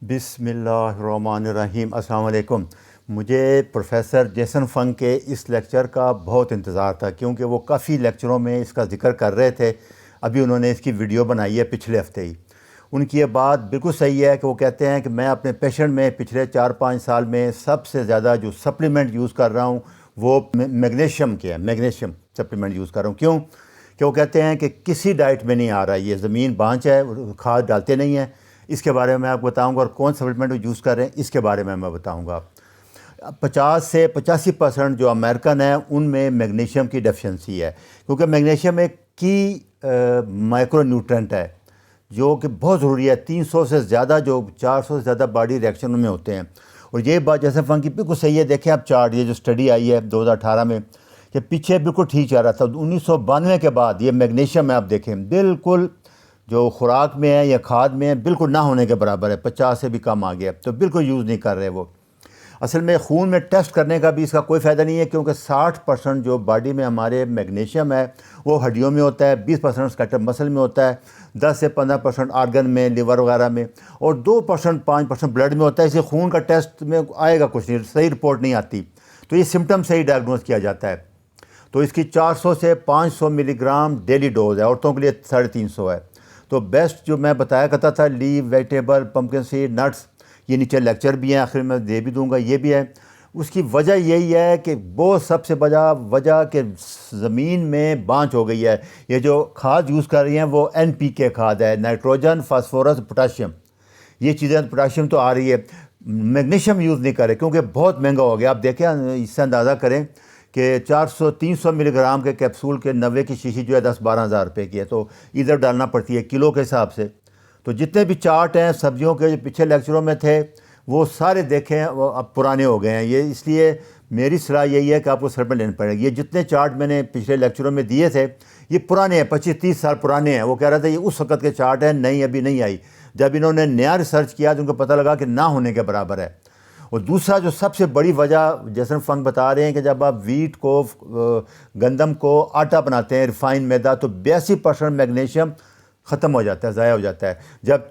بسم اللہ الرحمن الرحیم۔ السلام علیکم۔ مجھے پروفیسر جیسن فنگ کے اس لیکچر کا بہت انتظار تھا، کیونکہ وہ کافی لیکچروں میں اس کا ذکر کر رہے تھے۔ ابھی انہوں نے اس کی ویڈیو بنائی ہے پچھلے ہفتے ہی۔ ان کی یہ بات بالکل صحیح ہے کہ وہ کہتے ہیں کہ میں اپنے پیشنٹ میں پچھلے 4-5 سال میں سب سے زیادہ جو سپلیمنٹ یوز کر رہا ہوں وہ میگنیشیم کے ہے، میگنیشیم سپلیمنٹ یوز کر رہا ہوں۔ کیوں کہ وہ کہتے ہیں کہ کسی ڈائٹ میں نہیں آ رہا، یہ زمین بانچ ہے، کھاد ڈالتے نہیں ہیں۔ اس کے بارے میں آپ کو بتاؤں گا، اور کون سپلیمنٹ یوز کر رہے ہیں اس کے بارے میں بتاؤں گا۔ 50 سے 85% جو امریکن ہیں ان میں میگنیشیم کی ڈیفیشنسی ہے، کیونکہ میگنیشیم ایک کی مائکرو نیوٹرینٹ ہے جو کہ بہت ضروری ہے۔ 300 سے زیادہ، جو 400 سے زیادہ باڈی ریئیکشن میں ہوتے ہیں۔ اور یہ بات جیسے فنگ کی بالکل صحیح ہے۔ دیکھیں آپ چارٹ، یہ جو اسٹڈی آئی ہے 2018 میں، کہ پیچھے بالکل ٹھیک چل رہا تھا، 1992 کے بعد یہ میگنیشیم ہے، آپ دیکھیں بالکل جو خوراک میں ہے یا کھاد میں ہے بالکل نہ ہونے کے برابر ہے، 50 سے بھی کم آ گیا، تو بالکل یوز نہیں کر رہے وہ۔ اصل میں خون میں ٹیسٹ کرنے کا بھی اس کا کوئی فائدہ نہیں ہے، کیونکہ 60% جو باڈی میں ہمارے میگنیشیم ہے وہ ہڈیوں میں ہوتا ہے، 20% اسکیلیٹل مسل میں ہوتا ہے، 10 سے 15% آرگن میں، لیور وغیرہ میں، اور 2% 5% بلڈ میں ہوتا ہے۔ اسے خون کا ٹیسٹ میں آئے گا کچھ نہیں، صحیح رپورٹ نہیں آتی، تو یہ سمٹم سے ہی ڈائگنوز کیا جاتا ہے۔ تو اس کی 400 سے 500 ملی گرام ڈیلی ڈوز ہے، عورتوں کے لیے 350 ہے۔ تو بیسٹ جو میں بتایا کرتا تھا، لیو، ویجیٹیبل، پمپکن سیڈ، نٹس، یہ نیچے لیکچر بھی ہیں، آخر میں دے بھی دوں گا، یہ بھی ہے۔ اس کی وجہ یہی ہے کہ بہت سب سے بڑا وجہ کہ زمین میں بانچ ہو گئی ہے۔ یہ جو کھاد یوز کر رہی ہیں وہ NPK کھاد ہے، نائٹروجن، فاسفورس، پوٹاشیم، یہ چیزیں، پوٹاشیم تو آ رہی ہے۔ میگنیشیم یوز نہیں کرے کیونکہ بہت مہنگا ہو گیا۔ آپ دیکھیں، اس سے اندازہ کریں کہ 300 ملی گرام کے کیپسول کے 90 کی شیشی جو ہے 10-12 ہزار روپے کی ہے، تو ادھر ڈالنا پڑتی ہے کلو کے حساب سے۔ تو جتنے بھی چارٹ ہیں سبزیوں کے جو پچھلے لیکچروں میں تھے وہ سارے دیکھیں، وہ اب پرانے ہو گئے ہیں۔ یہ اس لیے میری صلاح یہی ہے کہ آپ کو سپلیمنٹ لینا پڑے گا۔ یہ جتنے چارٹ میں نے پچھلے لیکچروں میں دیے تھے یہ پرانے ہیں، 25-30 سال پرانے ہیں۔ وہ کہہ رہا تھا یہ اس وقت کے چارٹ ہیں، نئی ابھی نہیں آئی۔ جب انہوں نے نیا ریسرچ کیا تو ان کو پتہ لگا کہ نہ ہونے کے برابر ہے۔ اور دوسرا جو سب سے بڑی وجہ جیسن فنگ بتا رہے ہیں کہ جب آپ ویٹ کو، گندم کو آٹا بناتے ہیں، ریفائن میدا، تو 82% میگنیشیم ختم ہو جاتا ہے، ضائع ہو جاتا ہے۔ جب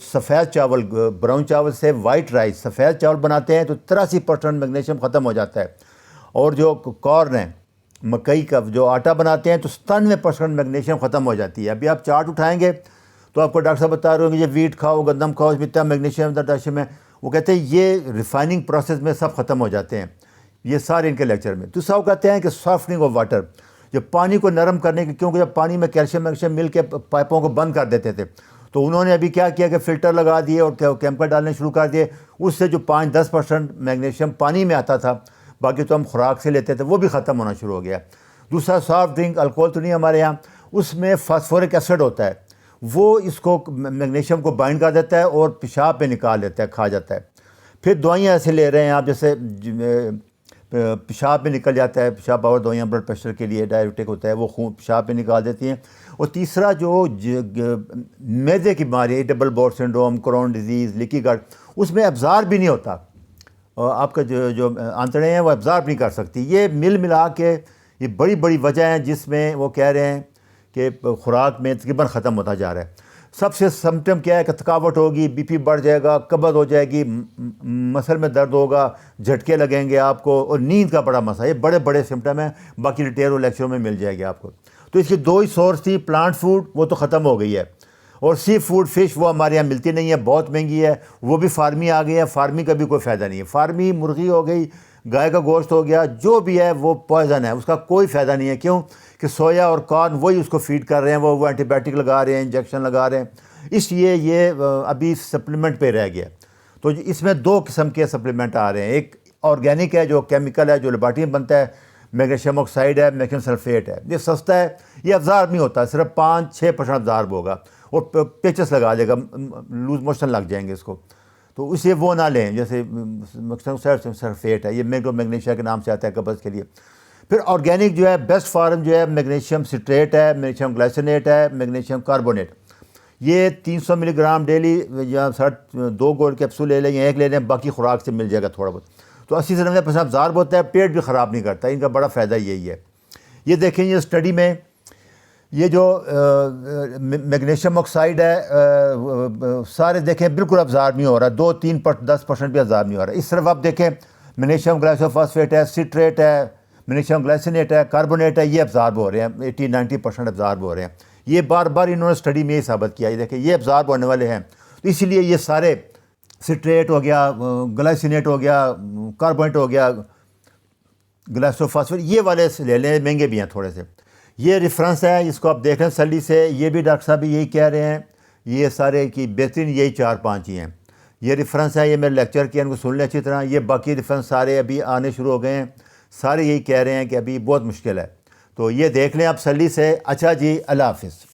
سفید چاول، براؤن چاول سے وائٹ رائس، سفید چاول بناتے ہیں تو 83% میگنیشیم ختم ہو جاتا ہے۔ اور جو کارن ہے، مکئی کا جو آٹا بناتے ہیں تو 97% میگنیشیم ختم ہو جاتی ہے۔ ابھی آپ چارٹ اٹھائیں گے تو آپ کو ڈاکٹر صاحب بتا رہے ہوں گے یہ ویٹ کھاؤ، گندم کھاؤ، اس میں اتنا میگنیشیم، پوٹاشیم ہے۔ وہ کہتے ہیں یہ ریفائننگ پروسیس میں سب ختم ہو جاتے ہیں، یہ سارے ان کے لیکچر میں۔ دوسرا وہ کہتے ہیں کہ سافٹننگ آف واٹر، جو پانی کو نرم کرنے کی، کیونکہ جب پانی میں کیلشیم میگنیشیم مل کے پائپوں کو بند کر دیتے تھے، تو انہوں نے ابھی کیا کیا کہ فلٹر لگا دیے اور کیمیکل ڈالنے شروع کر دیے۔ اس سے جو 5-10% میگنیشیم پانی میں آتا تھا، باقی تو ہم خوراک سے لیتے تھے، وہ بھی ختم ہونا شروع ہو گیا۔ دوسرا سافٹ ڈرنک، الکوہل تو نہیں ہمارے یہاں، اس میں فاسفورک ایسڈ ہوتا ہے، وہ اس کو میگنیشیم کو بائنڈ کر دیتا ہے اور پیشاب پہ نکال دیتا ہے، کھا جاتا ہے۔ پھر دوائیاں ایسے لے رہے ہیں آپ، جیسے پیشاب میں نکل جاتا ہے، پیشاب پاور دوائیاں بلڈ پریشر کے لیے ڈائیورٹک ہوتا ہے، وہ خون پیشاب پہ نکال دیتی ہیں۔ اور تیسرا جو معدے کی بیماری، ایٹیبل بول سنڈروم، کرون ڈیزیز، لیکی گٹ، اس میں ابزار بھی نہیں ہوتا، اور آپ کا جو آنتڑیں ہیں وہ ابزار نہیں کر سکتی۔ یہ مل ملا کے یہ بڑی بڑی وجہ ہیں جس میں وہ کہہ رہے ہیں کہ خوراک میں تقریباً ختم ہوتا جا رہا ہے۔ سب سے سمٹم کیا ہے کہ تھکاوٹ ہوگی، BP بڑھ جائے گا، قبض ہو جائے گی، مسل میں درد ہوگا، جھٹکے لگیں گے آپ کو، اور نیند کا بڑا مسئلہ۔ یہ بڑے بڑے سمٹم ہیں، باقی ڈیٹیل اور لیکچروں میں مل جائے گی آپ کو۔ تو اس کی 2 ہی سورس تھی، پلانٹ فوڈ وہ تو ختم ہو گئی ہے، اور سی فوڈ، فش، وہ ہمارے یہاں ملتی نہیں ہے، بہت مہنگی ہے، وہ بھی فارمی آ گئی ہے۔ فارمی کا بھی کوئی فائدہ نہیں ہے، فارمی مرغی ہو گئی، گائے کا گوشت ہو گیا، جو بھی ہے وہ پوائزن ہے، اس کا کوئی فائدہ نہیں ہے۔ کیوں کہ سویا اور کارن وہی اس کو فیڈ کر رہے ہیں، وہ اینٹی بائیوٹک لگا رہے ہیں، انجیکشن لگا رہے ہیں، اس لیے یہ ابھی سپلیمنٹ پہ رہ گیا۔ تو اس میں 2 قسم کے سپلیمنٹ آ رہے ہیں، ایک آرگینک ہے جو کیمیکل ہے، جو لیبارٹری میں بنتا ہے، میگنیشیم آکسائڈ ہے، میگنیشیم سلفیٹ ہے، یہ سستا ہے، یہ ابزار نہیں ہوتا، صرف 5-6% ابزارب ہوگا، اور پیچس لگا دے گا، لوز موشن لگ جائیں گے اس کو، تو اسے وہ نہ لیں۔ جیسے میگنیشیم سلفیٹ ہے، یہ میگنیشیا کے نام سے آتا ہے قبض کے لیے۔ پھر آرگینک جو ہے بیسٹ فارم جو ہے میگنیشیم سٹریٹ ہے، میگنیشیم گلائسینیٹ ہے، میگنیشیم کاربونیٹ، یہ 300 ملی گرام ڈیلی، یا 2 گولڈ کیپسول لے لیں یا 1 لے لیں، باقی خوراک سے مل جائے گا تھوڑا بہت، تو 80 سے 90% ابزارب ہوتا ہے، پیٹ بھی خراب نہیں کرتا، ان کا بڑا فائدہ یہی ہے۔ یہ دیکھیں، یہ اسٹڈی میں یہ جو میگنیشیم آکسائڈ ہے سارے دیکھیں بالکل ابزارب نہیں ہو رہا، 2-3-10% بھی ابزارب نہیں ہو رہا۔ اس طرف آپ دیکھیں میگنیشیم گلائسوفاسفیٹ ہے، سٹریٹ ہے، میگنیشیم گلائسینیٹ ہے، کاربونیٹ ہے، یہ ابزارب ہو رہے ہیں، 80-90% ابزارب ہو رہے ہیں۔ یہ بار بار انہوں نے اسٹڈی میں یہ ثابت کیا، یہ دیکھیں یہ ابزارب ہونے والے ہیں، تو اسی لیے یہ سارے سٹریٹ ہو گیا، گلائسینیٹ ہو گیا، کاربونیٹ ہو گیا، گلائسوفاسفیٹ، یہ والے لے لیں، مہنگے بھی ہیں تھوڑے سے۔ یہ ریفرنس ہے، اس کو آپ دیکھ لیں سلی سے، یہ بھی ڈاکٹر صاحب بھی یہی کہہ رہے ہیں، یہ سارے کی بہترین یہی 4-5 ہی ہیں۔ یہ ریفرنس ہے، یہ میرے لیکچر کیا، ان کو سن لیں اچھی طرح۔ یہ باقی ریفرنس سارے ابھی آنے شروع ہو گئے ہیں، سارے یہی کہہ رہے ہیں کہ ابھی بہت مشکل ہے، تو یہ دیکھ لیں آپ سلی سے۔ اچھا جی، اللہ حافظ۔